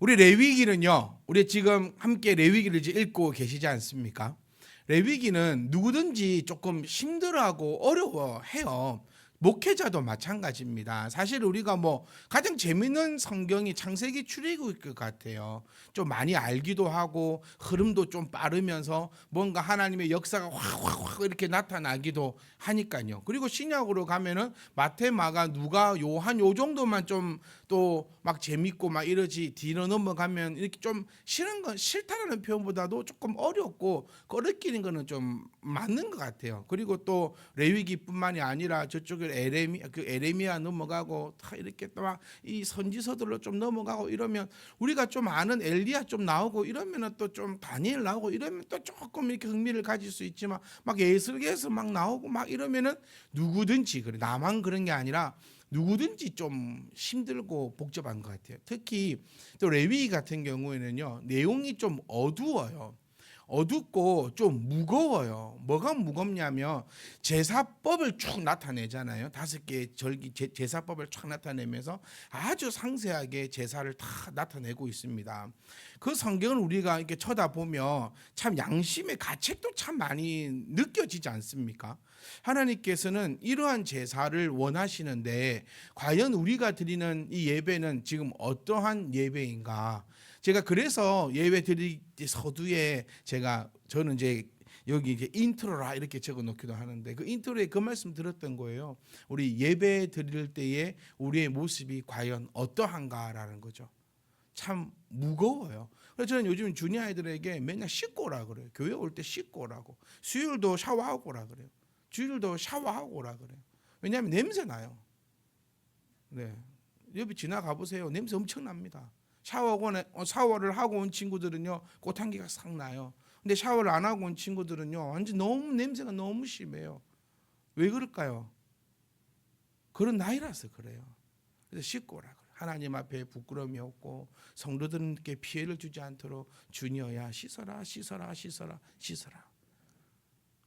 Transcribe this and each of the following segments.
우리 레위기는요, 우리 지금 함께 레위기를 이제 읽고 계시지 않습니까? 레위기는 누구든지 조금 힘들어하고 어려워해요. 목회자도 마찬가지입니다. 사실 우리가 뭐 가장 재밌는 성경이 창세기 출애굽일 것 같아요. 좀 많이 알기도 하고 흐름도 좀 빠르면서 뭔가 하나님의 역사가 확 이렇게 나타나기도 하니까요. 그리고 신약으로 가면은 마태, 마가, 누가, 요한 요 정도만 좀 또 막 재밌고 막 이러지, 뒤로 넘어가면 이렇게 좀 싫은 건, 싫다라는 표현보다도 조금 어렵고 꺼리끼는 거는 좀 맞는 것 같아요. 그리고 또 레위기뿐만이 아니라 저쪽에 에레미야 넘어가고 다 이렇게 또 막 이 선지서들로 좀 넘어가고 이러면, 우리가 좀 아는 엘리야 좀 나오고 이러면은 또 좀 다니엘 나오고 이러면 또 조금 이렇게 흥미를 가질 수 있지만, 막 예수께서 막 나오고 막 이러면은 누구든지, 그래 나만 그런 게 아니라 누구든지 좀 힘들고 복잡한 것 같아요. 특히 또 레위 같은 경우에는요, 내용이 좀 어두워요. 어둡고 좀 무거워요. 뭐가 무겁냐면 제사법을 쭉 나타내잖아요. 5개의 절기 제사법을 쭉 나타내면서 아주 상세하게 제사를 다 나타내고 있습니다. 그 성경을 우리가 이렇게 쳐다보면 참 양심의 가책도 참 많이 느껴지지 않습니까? 하나님께서는 이러한 제사를 원하시는데, 과연 우리가 드리는 이 예배는 지금 어떠한 예배인가? 제가 그래서 예배 드릴 서두에 저는 이제 여기 이제 인트로라 이렇게 적어 놓기도 하는데, 그 인트로에 그 말씀 들었던 거예요. 우리 예배 드릴 때에 우리의 모습이 과연 어떠한가라는 거죠. 참 무거워요. 그래서 저는 요즘 주니 아이들에게 맨날 씻고 오라 그래요. 교회 올 때 씻고 오라고. 수요일도 샤워하고 오라 그래요. 주일도 샤워하고 오라 그래요. 왜냐하면 냄새 나요. 네, 여기 지나가 보세요. 냄새 엄청 납니다. 샤워를 하고 온 친구들은요, 꽃향기가 싹 나요. 근데 샤워를 안 하고 온 친구들은요, 완전 너무 냄새가 너무 심해요. 왜 그럴까요? 그런 나이라서 그래요. 그래서 씻고 오라 그래요. 하나님 앞에 부끄러움이 없고 성도들께 피해를 주지 않도록 주니어야 씻어라, 씻어라, 씻어라, 씻어라.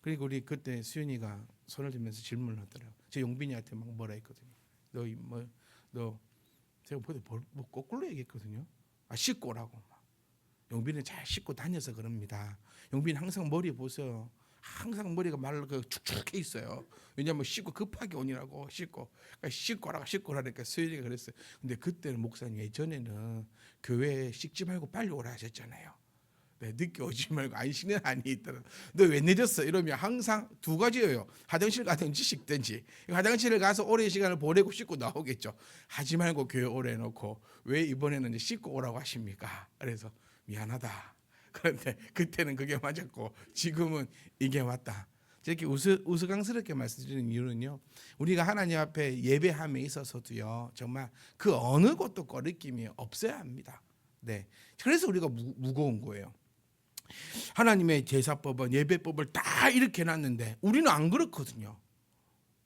그리고 우리 그때 수연이가 손을 들면서 질문을 하더라고요. 제 용빈이한테 막 뭐라 했거든요. 너 제가 뭐 거꾸로 얘기했거든요. 씻고 오라고. 용빈은 잘 씻고 다녀서 그럽니다. 용빈이 항상 머리 보세요. 항상 머리가 말르고 축축해 있어요. 왜냐하면 씻고 급하게 오니라고. 씻고 오라니까 수연이가 그랬어요. 근데 그때는 목사님, 예전에는 교회 씻지 말고 빨리 오라 하셨잖아요. 네, 늦게 오지 말고 안 씻는 한이 있더라. 너 왜 늦었어? 이러면 항상 두 가지예요. 화장실 가든지 씻든지. 화장실을 가서 오랜 시간을 보내고 씻고 나오겠죠. 하지 말고 교회 오래 놓고 왜 이번에는 이제 씻고 오라고 하십니까? 그래서 미안하다. 그런데 그때는 그게 맞았고 지금은 이게 맞다. 이렇게 우스꽝스럽게 말씀드리는 이유는요, 우리가 하나님 앞에 예배함에 있어서도요, 정말 그 어느 것도 거리낌이 없어야 합니다. 네, 그래서 우리가 무거운 거예요. 하나님의 제사법은, 예배법을 다 이렇게 해놨는데 우리는 안 그렇거든요.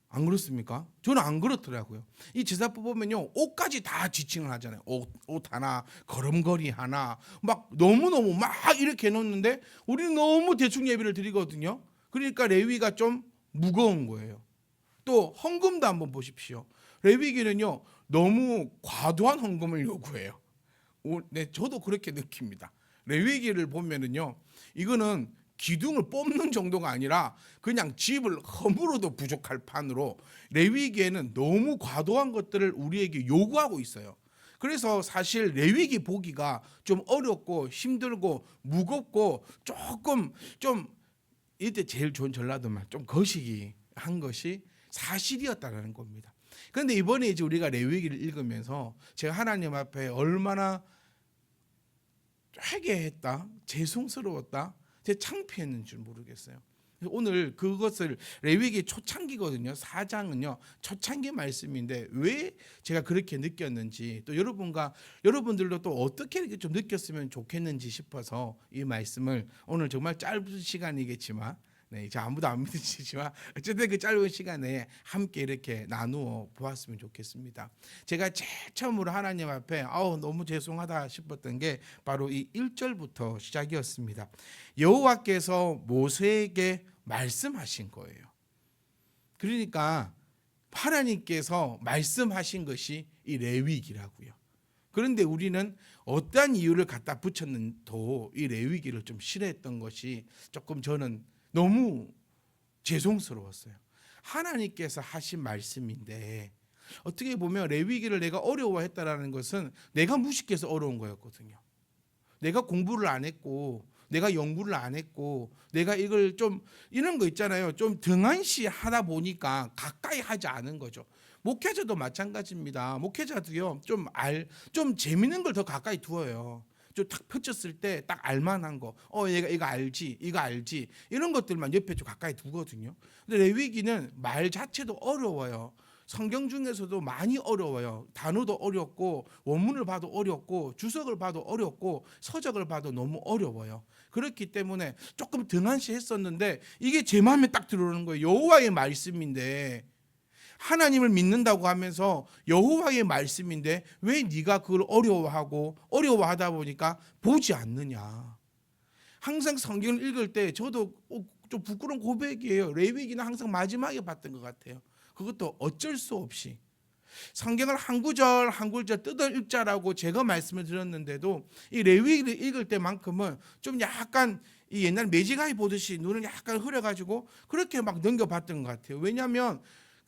안 그렇습니까? 저는 안 그렇더라고요. 이 제사법 보면요, 옷까지 다 지칭을 하잖아요. 옷 하나, 걸음걸이 하나, 막 너무너무 막 이렇게 해놓는데 우리는 너무 대충 예배를 드리거든요. 그러니까 레위가 좀 무거운 거예요. 또 헌금도 한번 보십시오. 레위기는요, 너무 과도한 헌금을 요구해요. 네, 저도 그렇게 느낍니다. 레위기를 보면은요, 이거는 기둥을 뽑는 정도가 아니라 그냥 집을 허물어도 부족할 판으로 레위기에는 너무 과도한 것들을 우리에게 요구하고 있어요. 그래서 사실 레위기 보기가 좀 어렵고 힘들고 무겁고 조금 좀, 이때 제일 좋은 전라도말 좀 거시기한 것이 사실이었다는 겁니다. 그런데 이번에 이제 우리가 레위기를 읽으면서 제가 하나님 앞에 얼마나 회개했다, 죄송스러웠다, 제 창피했는 줄 모르겠어요. 오늘 그것을, 레위기 초창기거든요. 4장은요 초창기 말씀인데 왜 제가 그렇게 느꼈는지, 또 여러분들도 또 어떻게 이렇게 좀 느꼈으면 좋겠는지 싶어서 이 말씀을 오늘 정말 짧은 시간이겠지만, 네, 이제 아무도 안 믿으시지만 어쨌든 그 짧은 시간에 함께 이렇게 나누어 보았으면 좋겠습니다. 제가 제일 처음으로 하나님 앞에 너무 죄송하다 싶었던 게 바로 이 1절부터 시작이었습니다. 여호와께서 모세에게 말씀하신 거예요. 그러니까 하나님께서 말씀하신 것이 이 레위기라고요. 그런데 우리는 어떠한 이유를 갖다 붙였는도 이 레위기를 좀 싫어했던 것이 조금 저는 너무 죄송스러웠어요. 하나님께서 하신 말씀인데 어떻게 보면 레위기를 내가 어려워했다라는 것은 내가 무식해서 어려운 거였거든요. 내가 공부를 안 했고 내가 연구를 안 했고 내가 이걸 좀 이런 거 있잖아요. 좀 등한시 하다 보니까 가까이 하지 않은 거죠. 목회자도 마찬가지입니다. 목회자도요. 좀 재밌는 걸 더 가까이 두어요. 좀 탁 펼쳤을 때 딱 알만한 거. 얘가 이거 알지. 이거 알지. 이런 것들만 옆에 좀 가까이 두거든요. 근데 레위기는 말 자체도 어려워요. 성경 중에서도 많이 어려워요. 단어도 어렵고 원문을 봐도 어렵고 주석을 봐도 어렵고 서적을 봐도 너무 어려워요. 그렇기 때문에 조금 등한시했었는데 이게 제 마음에 딱 들어오는 거예요. 여호와의 말씀인데 하나님을 믿는다고 하면서 여호와의 말씀인데 왜 네가 그걸 어려워하다 보니까 보지 않느냐. 항상 성경을 읽을 때 저도 좀 부끄러운 고백이에요. 레위기는 항상 마지막에 봤던 것 같아요. 그것도 어쩔 수 없이 성경을 한 구절 한 구절 뜯어 읽자라고 제가 말씀을 드렸는데도 이 레위기를 읽을 때만큼은 좀 약간 이 옛날 매지가이 보듯이 눈을 약간 흐려가지고 그렇게 막 넘겨봤던 것 같아요. 왜냐하면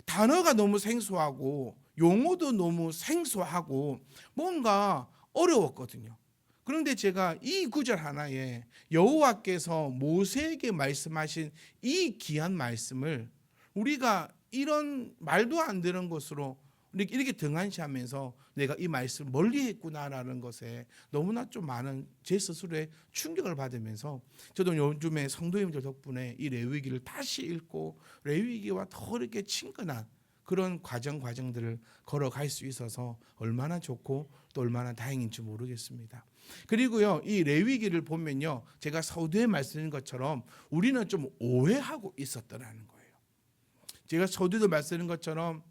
단어가 너무 생소하고 용어도 너무 생소하고 뭔가 어려웠거든요. 그런데 제가 이 구절 하나에 여호와께서 모세에게 말씀하신 이 귀한 말씀을 우리가 이런 말도 안 되는 것으로 이렇게 등한시하면서 내가 이 말씀을 멀리했구나라는 것에 너무나 좀 많은 제 스스로의 충격을 받으면서 저도 요즘에 성도님들 덕분에 이 레위기를 다시 읽고 레위기와 더 이렇게 친근한 그런 과정들을 걸어갈 수 있어서 얼마나 좋고 또 얼마나 다행인지 모르겠습니다. 그리고요, 이 레위기를 보면요, 제가 서두에 말씀드린 것처럼 우리는 좀 오해하고 있었더라는 거예요. 제가 서두에도 말씀드린 것처럼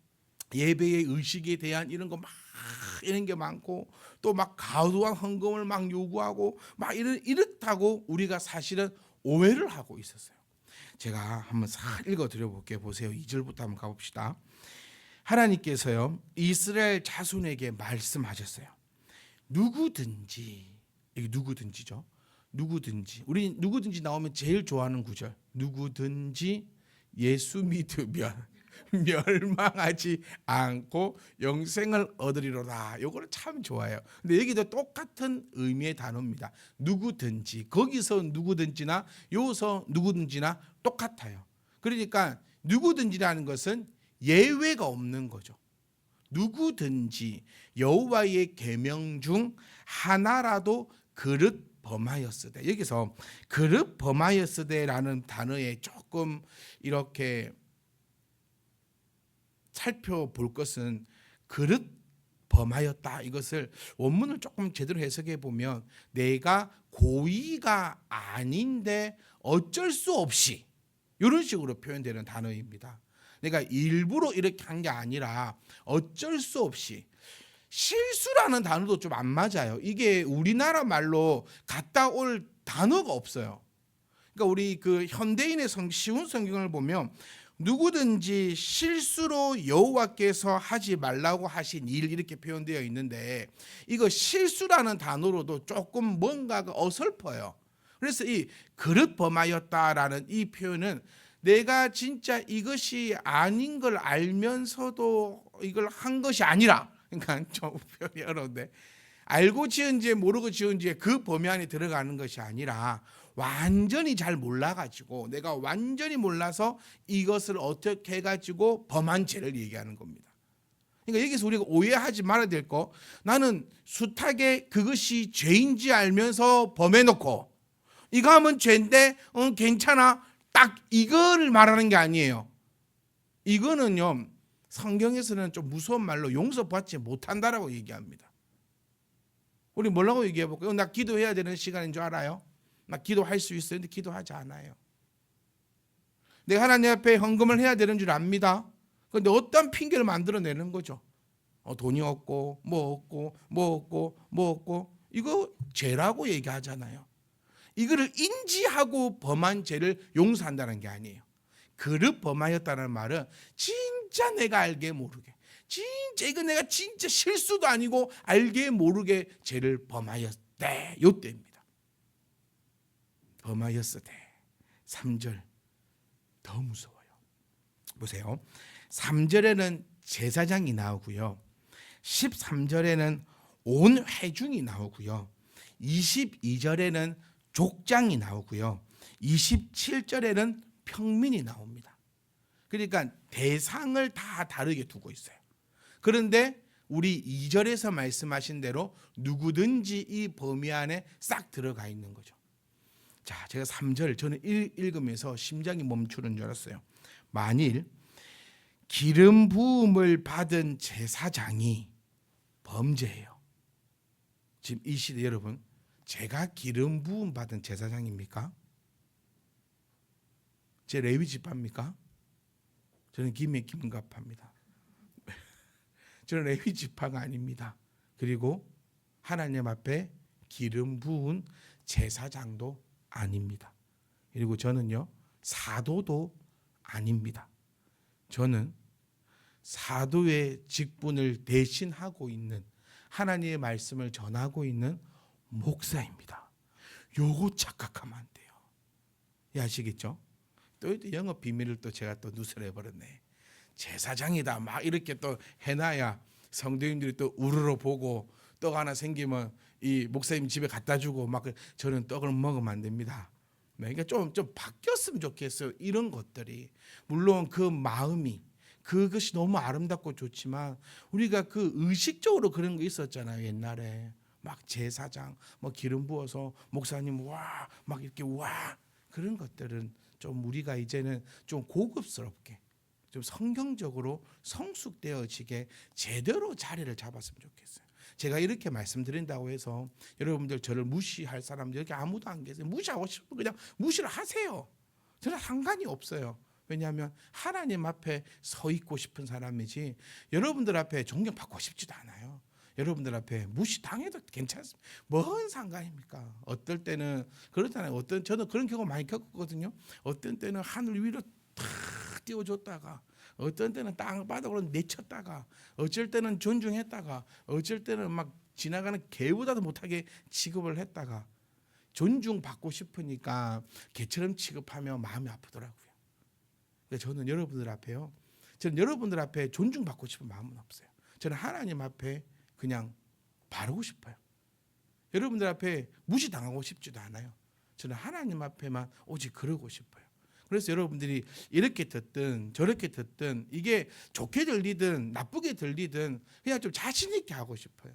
예배의 의식에 대한 이런 거 막 이런 게 많고 또 막 과도한 헌금을 막 요구하고 막 이렇다고 우리가 사실은 오해를 하고 있었어요. 제가 한번 싹 읽어 드려 볼게요. 보세요. 2절부터 한번 가봅시다. 하나님께서요 이스라엘 자손에게 말씀하셨어요. 누구든지, 이게 누구든지죠. 누구든지, 우리 누구든지 나오면 제일 좋아하는 구절. 누구든지 예수 믿으면 멸망하지 않고 영생을 얻으리로다. 요거를 참 좋아해요. 근데 여기도 똑같은 의미의 단어입니다. 누구든지, 거기서 누구든지나 여기서 누구든지나 똑같아요. 그러니까 누구든지라는 것은 예외가 없는 거죠. 누구든지 여호와의 계명 중 하나라도 그릇 범하였으되, 여기서 그릇 범하였으되라는 단어에 조금 이렇게 살펴볼 것은 그릇 범하였다, 이것을 원문을 조금 제대로 해석해 보면 내가 고의가 아닌데 어쩔 수 없이, 이런 식으로 표현되는 단어입니다. 내가 일부러 이렇게 한 게 아니라 어쩔 수 없이. 실수라는 단어도 좀 안 맞아요. 이게 우리나라 말로 갖다 올 단어가 없어요. 그러니까 우리 그 현대인의 쉬운 성경을 보면 누구든지 실수로 여호와께서 하지 말라고 하신 일, 이렇게 표현되어 있는데 이거 실수라는 단어로도 조금 뭔가가 어설퍼요. 그래서 이 그릇 범하였다라는 이 표현은 내가 진짜 이것이 아닌 걸 알면서도 이걸 한 것이 아니라, 그러니까 좀 표현이 어려운데, 알고 지은지 모르고 지은지 그 범위 안에 들어가는 것이 아니라 완전히 잘 몰라가지고, 내가 완전히 몰라서 이것을 어떻게 해가지고 범한 죄를 얘기하는 겁니다. 그러니까 여기서 우리가 오해하지 말아야 될 거, 나는 숱하게 그것이 죄인지 알면서 범해놓고 이거 하면 죄인데 괜찮아, 딱 이거를 말하는 게 아니에요. 이거는요, 성경에서는 좀 무서운 말로 용서받지 못한다라고 얘기합니다. 우리 뭐라고 얘기해 볼까요? 나 기도해야 되는 시간인 줄 알아요? 나 기도할 수 있어요. 근데 기도하지 않아요. 내가 하나님 앞에 헌금을 해야 되는 줄 압니다. 그런데 어떤 핑계를 만들어내는 거죠. 돈이 없고 뭐 없고 이거 죄라고 얘기하잖아요. 이거를 인지하고 범한 죄를 용서한다는 게 아니에요. 그릇 범하였다는 말은 진짜 내가 알게 모르게, 진짜 이거 내가 진짜 실수도 아니고 알게 모르게 죄를 범하였대. 요때입니다. 범하였으되. 3절 더 무서워요. 보세요. 3절에는 제사장이 나오고요. 13절에는 온 회중이 나오고요. 22절에는 족장이 나오고요. 27절에는 평민이 나옵니다. 그러니까 대상을 다 다르게 두고 있어요. 그런데 우리 2절에서 말씀하신 대로 누구든지 이 범위 안에 싹 들어가 있는 거죠. 자, 제가 3절 저는 읽으면서 심장이 멈추는 줄 알았어요. 만일 기름 부음을 받은 제사장이 범죄해요. 지금 이 시대 여러분, 제가 기름 부음 받은 제사장입니까? 제 레위 지파입니까? 저는 김갑합니다. 저는 레위 지파가 아닙니다. 그리고 하나님 앞에 기름 부은 제사장도 아닙니다. 그리고 저는요, 사도도 아닙니다. 저는 사도의 직분을 대신하고 있는, 하나님의 말씀을 전하고 있는 목사입니다. 요거 착각하면 안 돼요. 예, 아시겠죠? 또 영업 비밀을 또 제가 또 누설해 버렸네. 제사장이다 막 이렇게 또 해놔야 성도님들이 또 우르르 보고 떡 하나 생기면 이 목사님 집에 갖다 주고 막. 저는 떡을 먹으면 안 됩니다. 그러니까 좀 바뀌었으면 좋겠어요. 이런 것들이 물론 그 마음이 그것이 너무 아름답고 좋지만 우리가 그 의식적으로 그런 거 있었잖아요. 옛날에 막 제사장 뭐 기름 부어서 목사님 와 막 이렇게 와 그런 것들은 좀 우리가 이제는 좀 고급스럽게 좀 성경적으로 성숙되어지게 제대로 자리를 잡았으면 좋겠어요. 제가 이렇게 말씀드린다고 해서 여러분들 저를 무시할 사람들 여기 아무도 안 계세요. 무시하고 싶으면 그냥 무시를 하세요. 저는 상관이 없어요. 왜냐하면 하나님 앞에 서 있고 싶은 사람이지 여러분들 앞에 존경받고 싶지도 않아요. 여러분들 앞에 무시당해도 괜찮습니다. 뭔 상관입니까? 어떨 때는 그렇잖아요. 저는 그런 경우 많이 겪었거든요. 어떤 때는 하늘 위로 탁 띄워줬다가 어떤 때는 땅바닥으로 내쳤다가 어쩔 때는 존중했다가 어쩔 때는 막 지나가는 개보다도 못하게 취급을 했다가 존중받고 싶으니까 개처럼 취급하면 마음이 아프더라고요. 저는 여러분들 앞에요. 저는 여러분들 앞에 존중받고 싶은 마음은 없어요. 저는 하나님 앞에 그냥 바르고 싶어요. 여러분들 앞에 무시당하고 싶지도 않아요. 저는 하나님 앞에만 오직 그러고 싶어요. 그래서 여러분들이 이렇게 듣든 저렇게 듣든 이게 좋게 들리든 나쁘게 들리든 그냥 좀 자신 있게 하고 싶어요.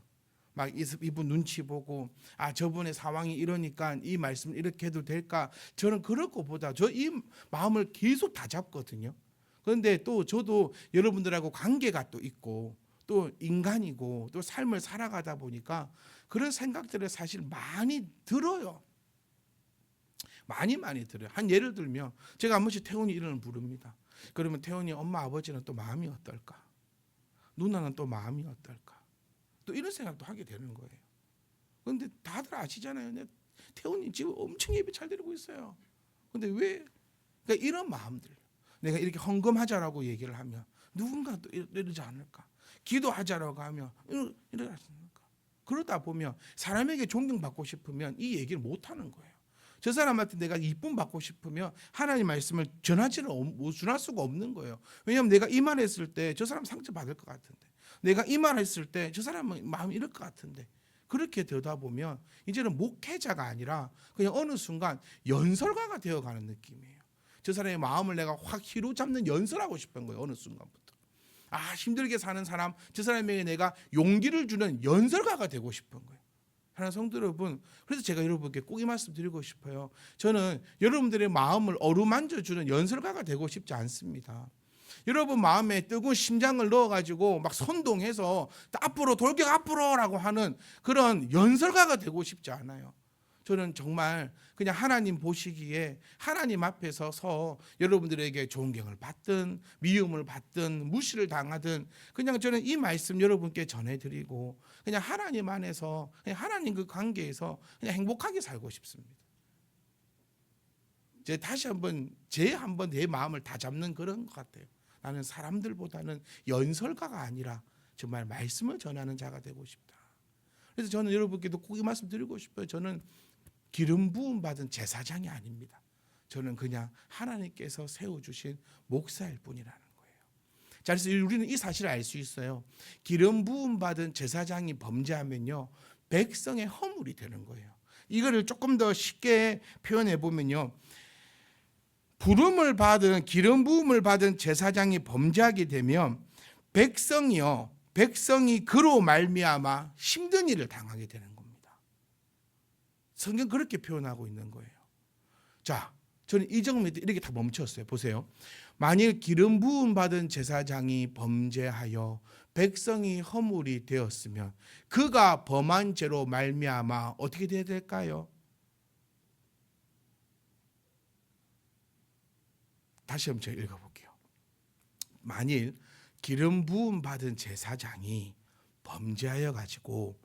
막 이분 눈치 보고 아 저분의 상황이 이러니까 이 말씀 이렇게 해도 될까? 저는 그럴 것보다 저 이 마음을 계속 다 잡거든요. 그런데 또 저도 여러분들하고 관계가 또 있고 또 인간이고 또 삶을 살아가다 보니까 그런 생각들을 사실 많이 들어요. 많이 들어요. 한 예를 들면 제가 한 번씩 태훈이 이름을 부릅니다. 그러면 태훈이 엄마 아버지는 또 마음이 어떨까? 누나는 또 마음이 어떨까? 또 이런 생각도 하게 되는 거예요. 그런데 다들 아시잖아요. 태훈이 지금 엄청 예배 잘 드리고 있어요. 그런데 왜? 그러니까 이런 마음들. 내가 이렇게 헌금하자라고 얘기를 하면 누군가 또 이러지 않을까? 기도하자라고 하면 이러지 않을까? 그러다 보면 사람에게 존경받고 싶으면 이 얘기를 못 하는 거예요. 저 사람한테 내가 이쁨 받고 싶으면 하나님 말씀을 전할 수가 없는 거예요. 왜냐하면 내가 이 말 했을 때 저 사람 상처 받을 것 같은데, 내가 이 말 했을 때 저 사람은 마음이 이럴 것 같은데, 그렇게 되다 보면 이제는 목회자가 아니라 그냥 어느 순간 연설가가 되어가는 느낌이에요. 저 사람의 마음을 내가 확 휘로잡는 연설하고 싶은 거예요. 어느 순간부터 아 힘들게 사는 사람, 저 사람에게 내가 용기를 주는 연설가가 되고 싶은 거예요. 하나님 성도 여러분, 그래서 제가 여러분께 꼭 이 말씀 드리고 싶어요. 저는 여러분들의 마음을 어루만져주는 연설가가 되고 싶지 않습니다. 여러분 마음에 뜨거운 심장을 넣어가지고 막 선동해서 앞으로 돌격 앞으로라고 하는 그런 연설가가 되고 싶지 않아요. 저는 정말 그냥 하나님 보시기에 하나님 앞에 서서 여러분들에게 존경을 받든 미움을 받든 무시를 당하든 그냥 저는 이 말씀 여러분께 전해드리고 그냥 하나님 안에서 그냥 하나님 그 관계에서 그냥 행복하게 살고 싶습니다. 제가 다시 한번 내 마음을 다 잡는 그런 것 같아요. 나는 사람들보다는 연설가가 아니라 정말 말씀을 전하는 자가 되고 싶다. 그래서 저는 여러분께도 꼭 이 말씀 드리고 싶어요. 저는 기름 부음 받은 제사장이 아닙니다. 저는 그냥 하나님께서 세워주신 목사일 뿐이라는 거예요. 자, 그래서 우리는 이 사실을 알 수 있어요. 기름 부음 받은 제사장이 범죄하면요, 백성의 허물이 되는 거예요. 이거를 조금 더 쉽게 표현해 보면요, 부름을 받은 기름 부음을 받은 제사장이 범죄하게 되면 백성이 그로 말미암아 힘든 일을 당하게 되는 겁니다. 성경 그렇게 표현하고 있는 거예요. 자, 저는 이 장면에 이렇게 다 멈췄어요. 보세요. 만일 기름 부음 받은 제사장이 범죄하여 백성이 허물이 되었으면 그가 범한 죄로 말미암아 어떻게 돼야 될까요? 다시 한번 제가 읽어볼게요. 만일 기름 부음 받은 제사장이 범죄하여 가지고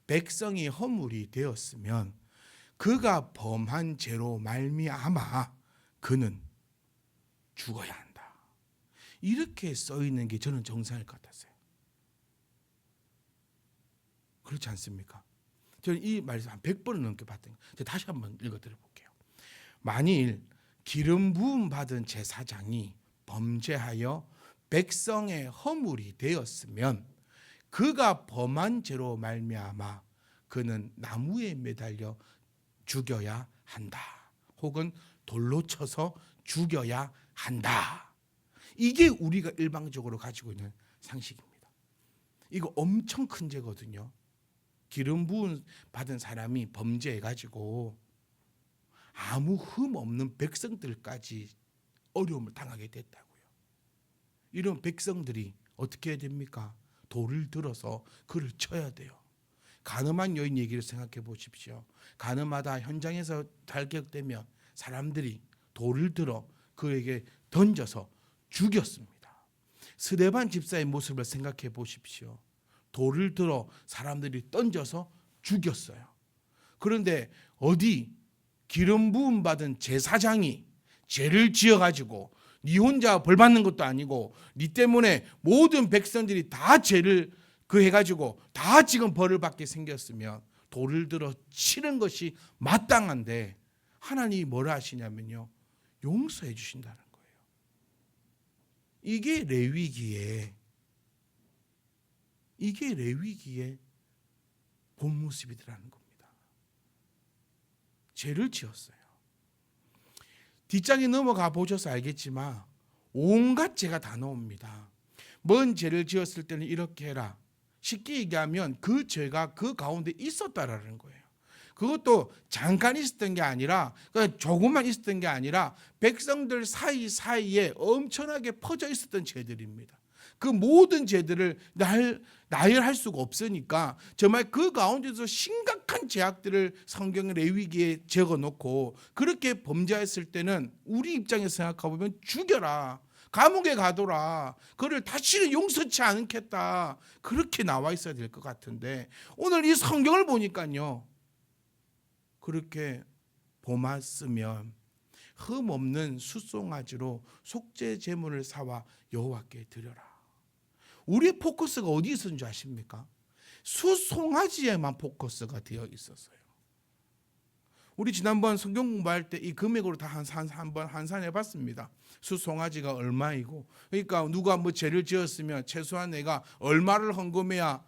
백성이 허물이 되었으면 그가 범한 죄로 말미암아 그는 죽어야 한다. 이렇게 써 있는 게 저는 정상일 것 같았어요. 그렇지 않습니까? 저는 이 말씀 한 100번을 넘게 봤던 거예요. 다시 한번 읽어드려 볼게요. 만일 기름 부음 받은 제사장이 범죄하여 백성의 허물이 되었으면 그가 범한 죄로 말미암아 그는 나무에 매달려 죽여야 한다. 혹은 돌로 쳐서 죽여야 한다. 이게 우리가 일방적으로 가지고 있는 상식입니다. 이거 엄청 큰 죄거든요. 기름 부음 받은 사람이 범죄해가지고 아무 흠 없는 백성들까지 어려움을 당하게 됐다고요. 이런 백성들이 어떻게 해야 됩니까? 돌을 들어서 그를 쳐야 돼요. 간음한 여인 얘기를 생각해 보십시오. 간음하다 현장에서 발견되면 사람들이 돌을 들어 그에게 던져서 죽였습니다. 스데반 집사의 모습을 생각해 보십시오. 돌을 들어 사람들이 던져서 죽였어요. 그런데 어디 기름 부음 받은 제사장이 죄를 지어가지고 네 혼자 벌 받는 것도 아니고 네 때문에 모든 백성들이 다 죄를 해가지고 다 지금 벌을 받게 생겼으면 돌을 들어 치는 것이 마땅한데 하나님이 뭐라 하시냐면요, 용서해 주신다는 거예요. 이게 레위기의 본 모습이라는 겁니다. 죄를 지었어요. 뒷장에 넘어가 보셔서 알겠지만 온갖 죄가 다 나옵니다. 뭔 죄를 지었을 때는 이렇게 해라. 쉽게 얘기하면 그 죄가 그 가운데 있었다라는 거예요. 그것도 잠깐 있었던 게 아니라 조금만 있었던 게 아니라 백성들 사이사이에 엄청나게 퍼져 있었던 죄들입니다. 그 모든 죄들을 나열할 수가 없으니까 정말 그 가운데서 심각한 죄악들을 성경 레위기에 적어놓고 그렇게 범죄했을 때는 우리 입장에서 생각해보면 죽여라, 감옥에 가둬라, 그를 다시는 용서치 않겠다, 그렇게 나와 있어야 될 것 같은데 오늘 이 성경을 보니까요, 그렇게 범했으면 흠없는 숫송아지로 속죄 제물을 사와 여호와께 드려라. 우리의 포커스가 어디 있었는 줄 아십니까? 숫송아지에만 포커스가 되어 있었어요. 우리 지난번 성경 공부할 때 이 금액으로 다 한번 환산해 봤습니다. 숫송아지가 얼마이고, 그러니까 누가 뭐 죄를 지었으면 최소한 내가 얼마를 헌금해야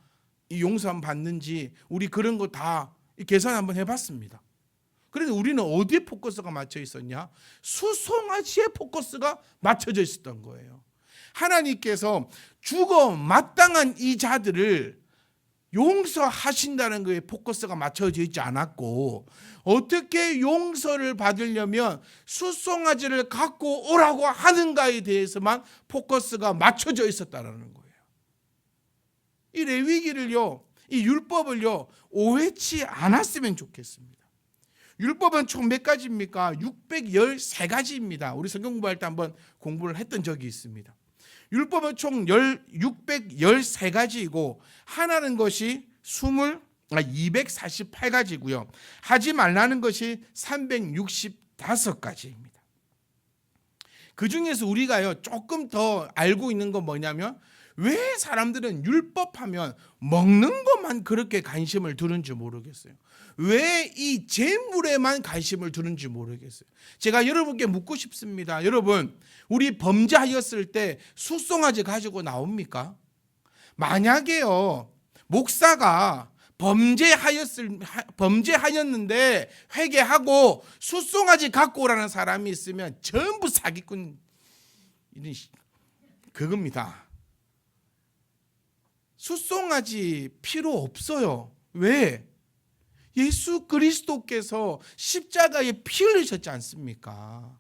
이 용서함 받는지 우리 그런 거 다 계산 한번 해봤습니다. 그런데 우리는 어디에 포커스가 맞춰 있었냐? 숫송아지에 포커스가 맞춰져 있었던 거예요. 하나님께서 죽어 마땅한 이 자들을 용서하신다는 거에 포커스가 맞춰져 있지 않았고, 어떻게 용서를 받으려면 숫송아지를 갖고 오라고 하는가에 대해서만 포커스가 맞춰져 있었다는 거예요. 이 레위기를요, 이 율법을요, 오해치 않았으면 좋겠습니다. 율법은 총 몇 가지입니까? 613가지입니다. 우리 성경 공부할 때 한번 공부를 했던 적이 있습니다. 율법은 총 613가지이고 하나는 것이 248가지고요. 하지 말라는 것이 365가지입니다. 그 중에서 우리가요 조금 더 알고 있는 건 뭐냐면, 왜 사람들은 율법하면 먹는 것만 그렇게 관심을 두는지 모르겠어요. 왜 이 재물에만 관심을 두는지 모르겠어요. 제가 여러분께 묻고 싶습니다. 여러분, 우리 범죄하였을 때 숫송아지 가지고 나옵니까? 만약에요 목사가 범죄하였는데 회개하고 숫송아지 갖고 오라는 사람이 있으면 전부 사기꾼 그겁니다. 숫송아지 필요 없어요. 왜? 예수 그리스도께서 십자가에 피 흘리셨지 않습니까?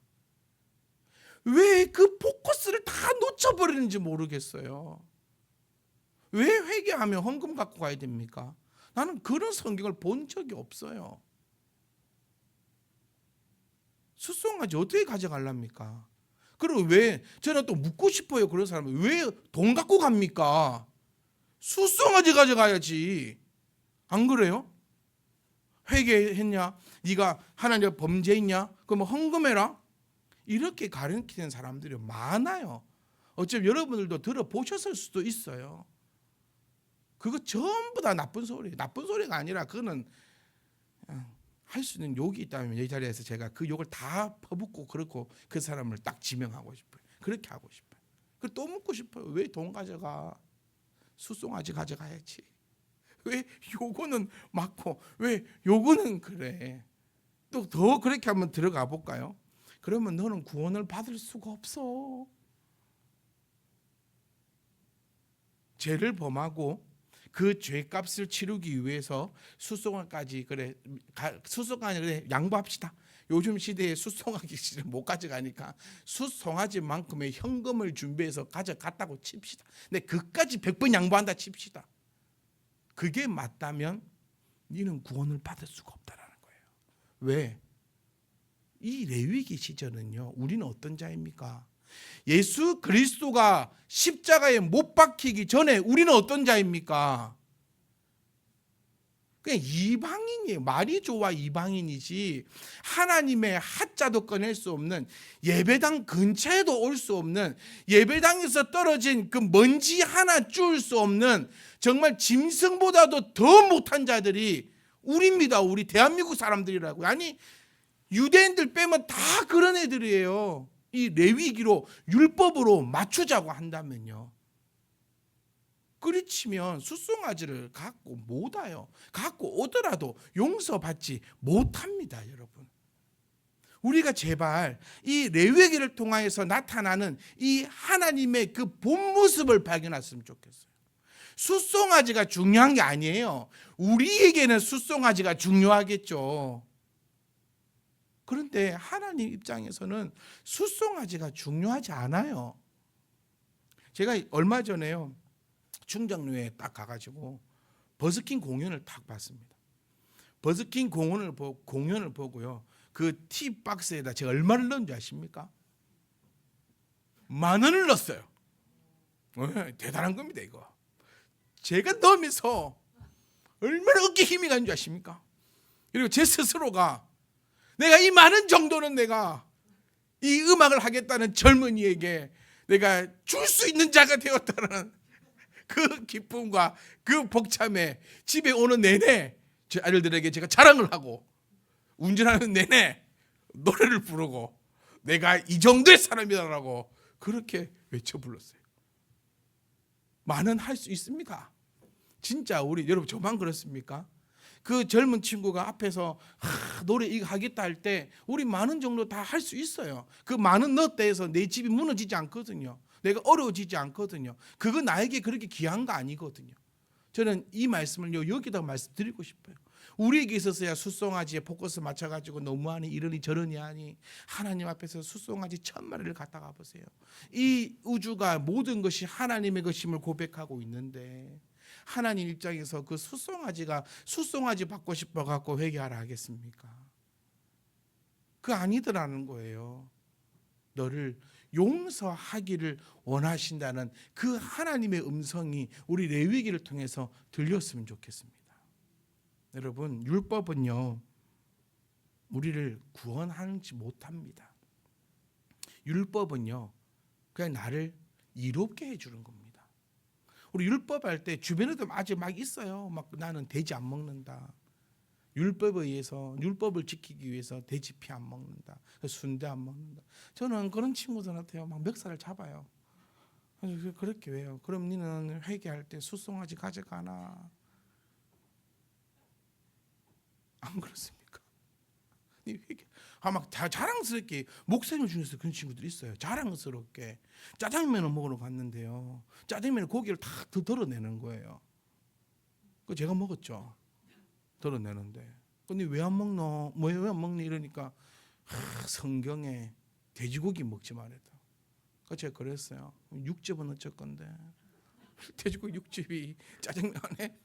왜 그 포커스를 다 놓쳐버리는지 모르겠어요. 왜 회개하면 헌금 갖고 가야 됩니까? 나는 그런 성경을 본 적이 없어요. 숫송아지 어떻게 가져가랍니까? 그리고 왜, 저는 또 묻고 싶어요. 그런 사람은 왜 돈 갖고 갑니까? 숫송아지 가져가야지. 안 그래요? 회개했냐? 네가 하나님 범죄했냐? 그러면 헌금해라. 이렇게 가르치는 사람들이 많아요. 어차피 여러분들도 들어보셨을 수도 있어요. 그거 전부 다 나쁜 소리예요. 나쁜 소리가 아니라 그거는 할 수 있는 욕이 있다면 이 자리에서 제가 그 욕을 다 퍼붓고 그렇고 그 사람을 딱 지명하고 싶어요. 그렇게 하고 싶어요. 또 묻고 싶어요. 왜 돈 가져가? 숫송아지 가져가야지. 왜 요거는 맞고 왜 요거는 그래? 또 더 그렇게 한번 들어가 볼까요? 그러면 너는 구원을 받을 수가 없어. 죄를 범하고 그 죄값을 치르기 위해서 숫송아까지 숫송아지를 양보합시다. 요즘 시대에 숫송아지를 못 가져가니까 숫송아지만큼의 현금을 준비해서 가져갔다고 칩시다. 근데 그까지 100번 양보한다 칩시다. 그게 맞다면 너는 구원을 받을 수가 없다라는 거예요. 왜? 이 레위기 시절은요, 우리는 어떤 자입니까? 예수 그리스도가 십자가에 못 박히기 전에 우리는 어떤 자입니까? 그냥 이방인이에요. 말이 좋아 이방인이지 하나님의 하자도 꺼낼 수 없는, 예배당 근처에도 올 수 없는, 예배당에서 떨어진 그 먼지 하나 줄 수 없는 정말 짐승보다도 더 못한 자들이 우리입니다. 우리 대한민국 사람들이라고. 아니 유대인들 빼면 다 그런 애들이에요. 이 레위기로 율법으로 맞추자고 한다면요, 그렇지면 숫송아지를 갖고 못 와요. 갖고 오더라도 용서받지 못합니다. 여러분, 우리가 제발 이 레위기를 통하여서 나타나는 이 하나님의 그 본 모습을 발견했으면 좋겠어요. 숫송아지가 중요한 게 아니에요. 우리에게는 숫송아지가 중요하겠죠. 그런데 하나님 입장에서는 숫송아지가 중요하지 않아요. 제가 얼마 전에요 충정로에 딱 가가지고 버스킹 공연을 딱 봤습니다. 버스킹 공연을 보고요, 그 티박스에다 제가 얼마를 넣은 줄 아십니까? 10,000원을 넣었어요. 대단한 겁니다 이거. 제가 넣으면서 얼마나 어깨 힘이 가는 줄 아십니까? 그리고 제 스스로가 내가 이 많은 정도는 내가 이 음악을 하겠다는 젊은이에게 내가 줄 수 있는 자가 되었다는 그 기쁨과 그 복참에 집에 오는 내내 제 아들들에게 제가 자랑을 하고, 운전하는 내내 노래를 부르고 내가 이 정도의 사람이다라고 그렇게 외쳐 불렀어요. 많은 할 수 있습니다. 진짜 우리 여러분 저만 그렇습니까? 그 젊은 친구가 앞에서 노래 이거 하겠다 할 때 우리 많은 정도 다 할 수 있어요. 그 많은 넣었다 해서 내 집이 무너지지 않거든요. 내가 어려워지지 않거든요. 그거 나에게 그렇게 귀한 거 아니거든요. 저는 이 말씀을 여기다 말씀드리고 싶어요. 우리에게 있어서야 숫송아지에 포커스 맞춰가지고 너무하니 이러니 저러니 하니, 하나님 앞에서 숫송아지 1,000마리를 갖다가 보세요. 이 우주가 모든 것이 하나님의 것임을 고백하고 있는데 하나님 입장에서 그 숫송아지 받고 싶어 갖고 회개하라 하겠습니까? 그 아니더라는 거예요. 너를 용서하기를 원하신다는 그 하나님의 음성이 우리 레위기를 통해서 들렸으면 좋겠습니다. 여러분, 율법은요 우리를 구원하지 못합니다. 율법은요, 그냥 나를 이롭게 해주는 겁니다. 우리 율법 할 때 주변에도 아직 막 있어요. 막 나는 돼지 안 먹는다. 율법에 의해서, 율법을 지키기 위해서 돼지 피 안 먹는다. 순대 안 먹는다. 저는 그런 친구들한테요, 막 멱살을 잡아요. 그래서 그렇게 왜요? 그럼 니는 회개할 때 수송아지 가져가나? 안 그렇습니까? 니 회개. 막 자랑스럽게 목사님 중에서 그런 친구들이 있어요. 자랑스럽게 짜장면을 먹으러 갔는데요, 짜장면에 고기를 다 덜어내는 거예요. 그 제가 먹었죠. 덜어내는데, 근데 왜 안 먹노? 왜 안 먹니? 이러니까 성경에 돼지고기 먹지 말랬다. 그 제가 그랬어요. 육즙은 어쩔 건데? 돼지고기 육즙이 짜장면 안에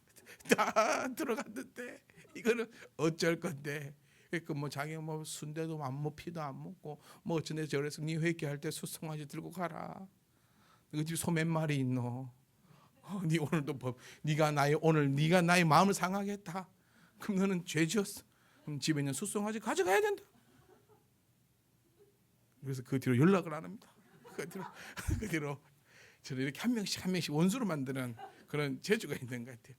다 들어갔는데 이거는 어쩔 건데? 그러니까 뭐 자기가 뭐 순대도 안 먹고 피도 안 먹고 뭐 어쩌네 저래서 네 회개할 때 수송아지 들고 가라. 너 집 소 몇 마리 있노? 네 오늘도 네가 나의 마음을 상하게 했다. 그럼 너는 죄 지었어. 그럼 집에 있는 수송아지 가져가야 된다. 그래서 그 뒤로 연락을 안 합니다. 그 뒤로 저는 이렇게 한 명씩 원수로 만드는 그런 재주가 있는 것 같아요.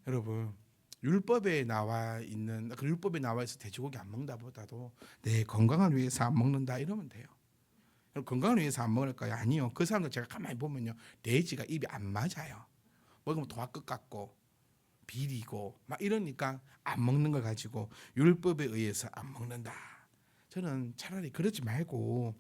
여러분, 율법에 나와 있어 돼지고기 안 먹는다보다도 내 건강을 위해서 안 먹는다 이러면 돼요. 건강을 위해서 안 먹을까요? 아니요. 그 사람들 제가 가만히 보면요, 돼지가 입이 안 맞아요. 먹으면 도화끝 같고 비리고 막 이러니까 안 먹는 걸 가지고 율법에 의해서 안 먹는다. 저는 차라리 그러지 말고,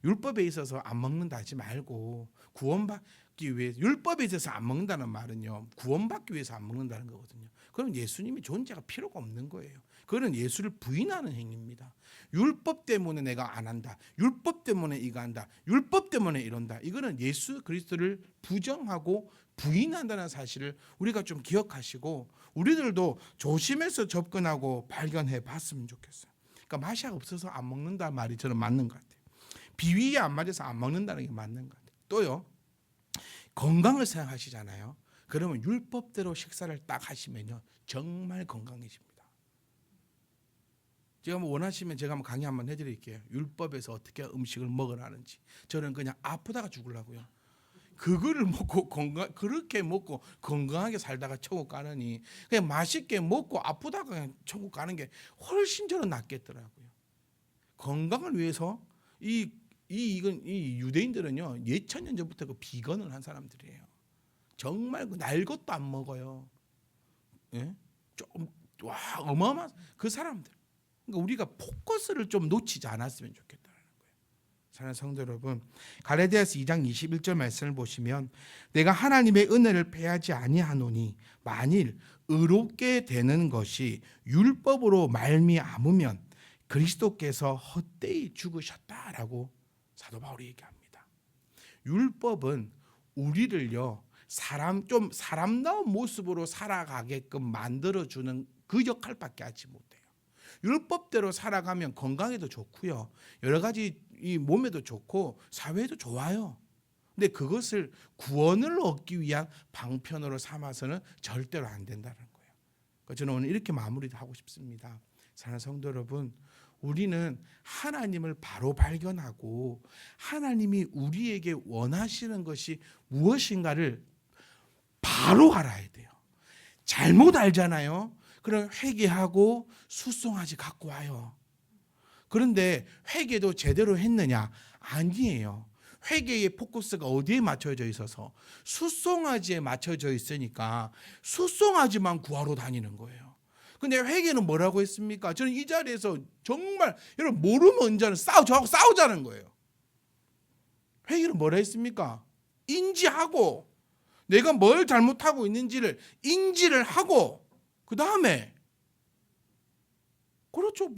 율법에 있어서 안 먹는다 하지 말고 구원받기 위해, 율법에 있어서 안 먹는다는 말은요, 구원받기 위해서 안 먹는다는 거거든요. 그럼 예수님이 존재가 필요가 없는 거예요. 그거는 예수를 부인하는 행위입니다. 율법 때문에 내가 안 한다, 율법 때문에 이거 한다, 율법 때문에 이런다, 이거는 예수 그리스도를 부정하고 부인한다는 사실을 우리가 좀 기억하시고 우리들도 조심해서 접근하고 발견해 봤으면 좋겠어요. 그러니까 맛이 없어서 안 먹는다 말이 저는 맞는 것 같아요. 비위에 안 맞아서 안 먹는다는 게 맞는 것 같아요. 또요, 건강을 생각하시잖아요. 그러면 율법대로 식사를 딱 하시면요, 정말 건강해집니다. 제가 뭐 원하시면 제가 한번 강의 한번 해드릴게요. 율법에서 어떻게 음식을 먹으라는지. 저는 그냥 아프다가 죽으려고요. 그거를 먹고 그렇게 먹고 건강하게 살다가 천국 가느니 그냥 맛있게 먹고 아프다가 그냥 천국 가는 게 훨씬 저는 낫겠더라고요. 건강을 위해서 이 유대인들은요, 예천년 전부터 그 비건을 한 사람들이에요. 정말 날 것도 안 먹어요. 예? 와, 어마어마한 그 사람들. 그러니까 우리가 포커스를 좀 놓치지 않았으면 좋겠다는 거예요. 사랑하는 성도 여러분, 갈라디아서 2장 21절 말씀을 보시면, 내가 하나님의 은혜를 패하지 아니하노니 만일 의롭게 되는 것이 율법으로 말미암으면 그리스도께서 헛되이 죽으셨다라고 사도 바울이 얘기합니다. 율법은 우리를요, 사람다운 모습으로 살아가게끔 만들어주는 그 역할밖에 하지 못해요. 율법대로 살아가면 건강에도 좋고요, 여러 가지 이 몸에도 좋고 사회에도 좋아요. 근데 그것을 구원을 얻기 위한 방편으로 삼아서는 절대로 안 된다는 거예요. 그래서 저는 오늘 이렇게 마무리하고 싶습니다. 사랑하는 성도 여러분, 우리는 하나님을 바로 발견하고 하나님이 우리에게 원하시는 것이 무엇인가를 바로 알아야 돼요. 잘못 알잖아요. 그럼 회개하고 수송아지 갖고 와요. 그런데 회개도 제대로 했느냐? 아니에요. 회개의 포커스가 어디에 맞춰져 있어서 수송아지에 맞춰져 있으니까 수송아지만 구하러 다니는 거예요. 근데 회개는 뭐라고 했습니까? 저는 이 자리에서 정말 여러분 모르면 언제는 저하고 싸우자는 거예요. 회개는 뭐라 했습니까? 인지하고 내가 뭘 잘못하고 있는지를 인지를 하고 그 다음에 그렇죠.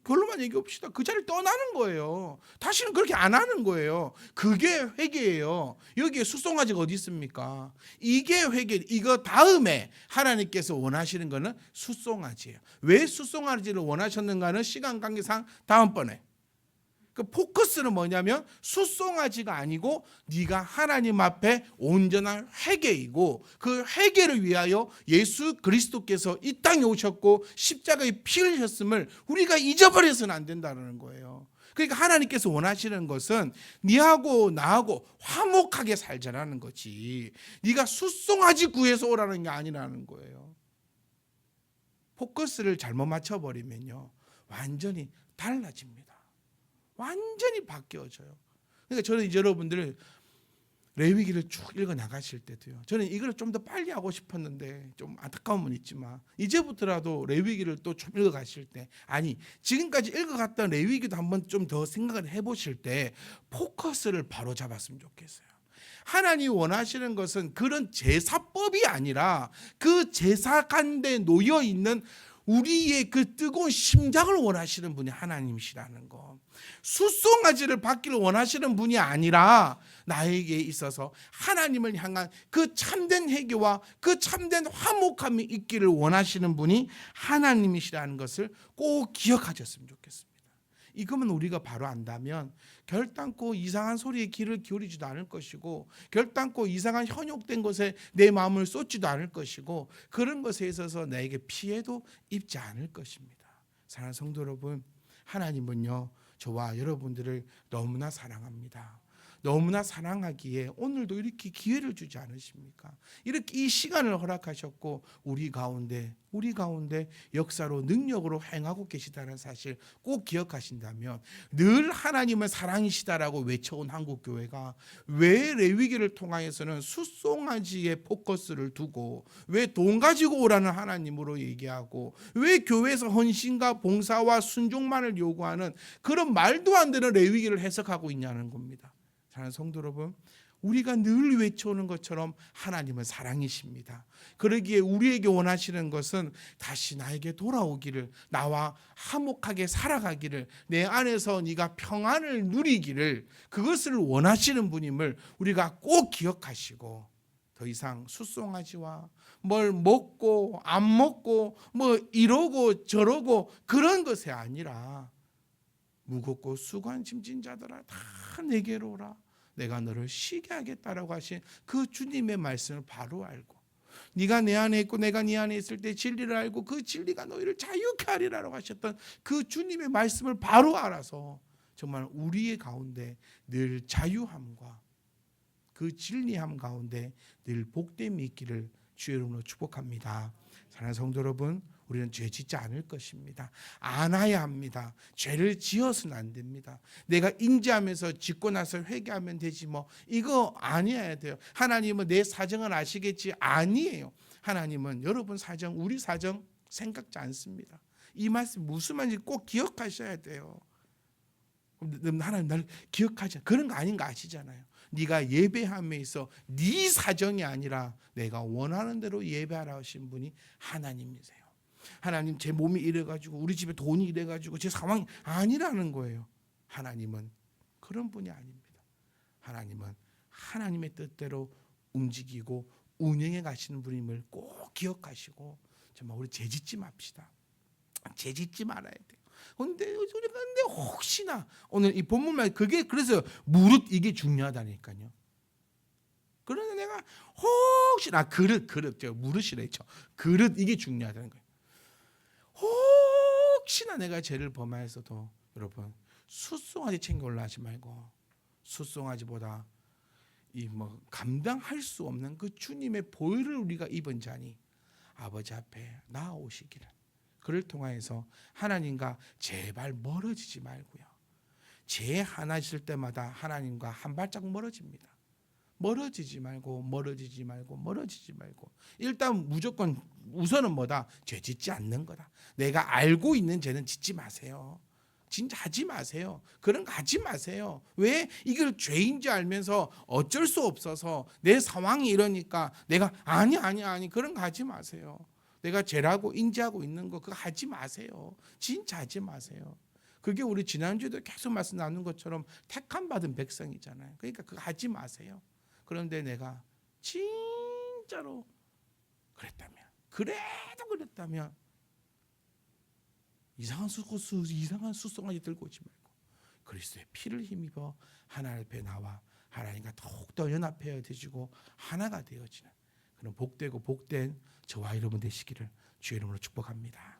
결론만 얘기합시다. 그 자리를 떠나는 거예요. 다시는 그렇게 안 하는 거예요. 그게 회개예요. 여기에 수송아지가 어디 있습니까? 이게 회개. 이거 다음에 하나님께서 원하시는 거는 수송아지예요. 왜 수송아지를 원하셨는가는 시간 관계상 다음번에. 그 포커스는 뭐냐면 수송아지가 아니고 네가 하나님 앞에 온전한 회개이고, 그 회개를 위하여 예수 그리스도께서 이 땅에 오셨고 십자가에 피 흘리셨음을 우리가 잊어버려서는 안 된다는 거예요. 그러니까 하나님께서 원하시는 것은 네하고 나하고 화목하게 살자라는 거지, 네가 숫송아지 구해서 오라는 게 아니라는 거예요. 포커스를 잘못 맞춰버리면요 완전히 달라집니다. 완전히 바뀌어져요. 그러니까 저는 이제 여러분들 레위기를 쭉 읽어 나가실 때도요, 저는 이걸 좀 더 빨리 하고 싶었는데 좀 안타까움은 있지만 이제부터라도 레위기를 또 좀 읽어 가실 때, 아니 지금까지 읽어 갔던 레위기도 한번 좀 더 생각을 해보실 때 포커스를 바로 잡았으면 좋겠어요. 하나님이 원하시는 것은 그런 제사법이 아니라 그 제사 간데 놓여 있는 우리의 그 뜨거운 심장을 원하시는 분이 하나님이시라는 거. 숫송아지를 받기를 원하시는 분이 아니라 나에게 있어서 하나님을 향한 그 참된 회개와 그 참된 화목함이 있기를 원하시는 분이 하나님이시라는 것을 꼭 기억하셨으면 좋겠습니다. 이거면 우리가 바로 안다면 결단코 이상한 소리에 귀를 기울이지도 않을 것이고, 결단코 이상한 현혹된 것에 내 마음을 쏟지도 않을 것이고, 그런 것에 있어서 나에게 피해도 입지 않을 것입니다. 사랑하는 성도 여러분, 하나님은요 저와 여러분들을 너무나 사랑합니다. 너무나 사랑하기에 오늘도 이렇게 기회를 주지 않으십니까? 이렇게 이 시간을 허락하셨고 우리 가운데 역사로 능력으로 행하고 계시다는 사실 꼭 기억하신다면, 늘 하나님은 사랑이시다라고 외쳐온 한국교회가 왜 레위기를 통하여서는 숫송아지의 포커스를 두고, 왜 돈 가지고 오라는 하나님으로 얘기하고, 왜 교회에서 헌신과 봉사와 순종만을 요구하는 그런 말도 안 되는 레위기를 해석하고 있냐는 겁니다. 사랑하는 성도 여러분, 우리가 늘 외쳐오는 것처럼 하나님은 사랑이십니다. 그러기에 우리에게 원하시는 것은 다시 나에게 돌아오기를, 나와 화목하게 살아가기를, 내 안에서 네가 평안을 누리기를, 그것을 원하시는 분임을 우리가 꼭 기억하시고, 더 이상 숫송아지와 뭘 먹고 안 먹고 뭐 이러고 저러고 그런 것이 아니라, 무겁고 수고한 짐진 자들아 다 내게로 오라, 내가 너를 쉬게 하겠다라고 하신 그 주님의 말씀을 바로 알고, 네가 내 안에 있고 내가 네 안에 있을 때 진리를 알고 그 진리가 너희를 자유케 하리라고 하셨던 그 주님의 말씀을 바로 알아서 정말 우리의 가운데 늘 자유함과 그 진리함 가운데 늘 복됨이 있기를 주의 이름으로 축복합니다. 사랑하는 성도 여러분, 우리는 죄 짓지 않을 것입니다. 안아야 합니다. 죄를 지어서는 안 됩니다. 내가 인지하면서 짓고 나서 회개하면 되지 뭐 이거 아니어야 돼요. 하나님은 내 사정을 아시겠지? 아니에요. 하나님은 여러분 사정, 우리 사정 생각지 않습니다. 이 말씀 무슨 말인지 꼭 기억하셔야 돼요. 하나님 날 기억하지, 그런 거 아닌 거 아시잖아요. 네가 예배함에 있어 네 사정이 아니라 내가 원하는 대로 예배하라 하신 분이 하나님이세요. 하나님 제 몸이 이래가지고 우리 집에 돈이 이래가지고 제 상황이 아니라는 거예요. 하나님은 그런 분이 아닙니다. 하나님은 하나님의 뜻대로 움직이고 운행해 가시는 분임을 꼭 기억하시고, 정말 우리 죄짓지 맙시다. 죄짓지 말아야 돼요. 근데 혹시나 오늘 이 본문 말 그게 그래서 무릇 이게 중요하다니까요. 그러나 내가 혹시나 그릇 저 무릇이래 죠. 그릇 이게 중요하다는 거예요. 혹시나 내가 죄를 범하였어도 여러분 숫송아지 챙겨 올라하지 말고, 숫송아지보다 이 뭐 감당할 수 없는 그 주님의 보혈을 우리가 입은 자니 아버지 앞에 나아오시기를, 그를 통하여서 하나님과 제발 멀어지지 말고요. 죄 하나 있을 때마다 하나님과 한 발짝 멀어집니다. 멀어지지 말고 일단 무조건 우선은 뭐다? 죄 짓지 않는 거다. 내가 알고 있는 죄는 짓지 마세요. 진짜 하지 마세요. 그런 거 하지 마세요. 왜? 이걸 죄인지 알면서 어쩔 수 없어서 내 상황이 이러니까 내가 아니 그런 거 하지 마세요. 내가 죄라고 인지하고 있는 거 그거 하지 마세요. 진짜 하지 마세요. 그게 우리 지난주에도 계속 말씀 나눈 것처럼 택함 받은 백성이잖아요. 그러니까 그거 하지 마세요. 그런데 내가 진짜로 그랬다면 이상한 숫송아지 들고 오지 말고 그리스도의 피를 힘입어 하나님 앞에 나와 하나님과 더욱더 연합되어지고 하나가 되어지는 그런 복되고 복된 저와 여러분 되시기를 주의 이름으로 축복합니다.